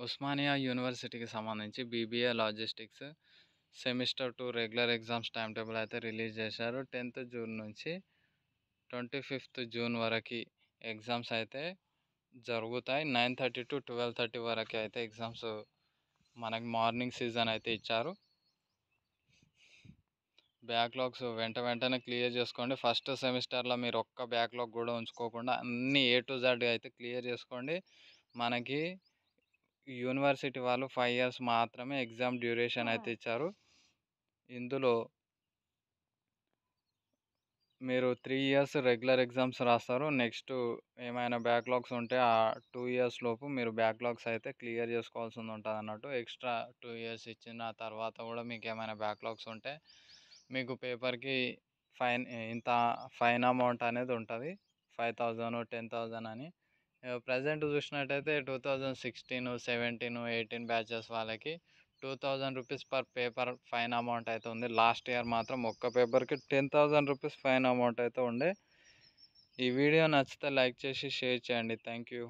ఉస్మానియా యూనివర్సిటీకి సంబంధించి BBA logistics semester 2 regular exams time table అయితే రిలీజ్ చేశారు. 10th జూన్ నుంచి 25th జూన్ వరకు ఎగ్జామ్స్ అయితే జరుగుతాయి. 9:30 to 12:30 వరకు అయితే ఎగ్జామ్స్ మనకి మార్నింగ్ సీజన్ అయితే ఇచ్చారు. బ్యాక్లాగ్స్ వెంటనే క్లియర్ చేసుకోండి. ఫస్ట్ సెమిస్టర్లో మీరు ఒక్క బ్యాక్లాగ్ కూడా ఉంచుకోకుండా అన్ని A to Z అయితే క్లియర్ చేసుకోండి. మనకి యూనివర్సిటీ వాళ్ళు 5 years మాత్రమే ఎగ్జామ్ డ్యూరేషన్ అయితే ఇచ్చారు. ఇందులో మీరు 3 years రెగ్యులర్ ఎగ్జామ్స్ రాస్తారు. నెక్స్ట్ ఏమైనా బ్యాక్లాగ్స్ ఉంటే ఆ 2 years లోపు మీరు బ్యాక్లాగ్స్ అయితే క్లియర్ చేసుకోవాల్సి ఉంటుంది అన్నట్టు. ఎక్స్ట్రా 2 years ఇచ్చిన తర్వాత కూడా మీకు ఏమైనా బ్యాక్లాగ్స్ ఉంటే మీకు పేపర్కి ఇంత ఫైన్ అమౌంట్ అనేది ఉంటుంది. 5,000 10,000 అని. ప్రజెంట్ చూసినట్టయితే 2016 17 18 బ్యాచెస్ వాళ్ళకి 2,000 rupees per paper fine amount అయితే ఉంది. లాస్ట్ ఇయర్ మాత్రం ఒక్క పేపర్కి 10,000 రూపీస్ ఫైన్ అమౌంట్ అయితే ఉండే. ఈ వీడియో నచ్చితే లైక్ చేసి షేర్ చేయండి. Thank you.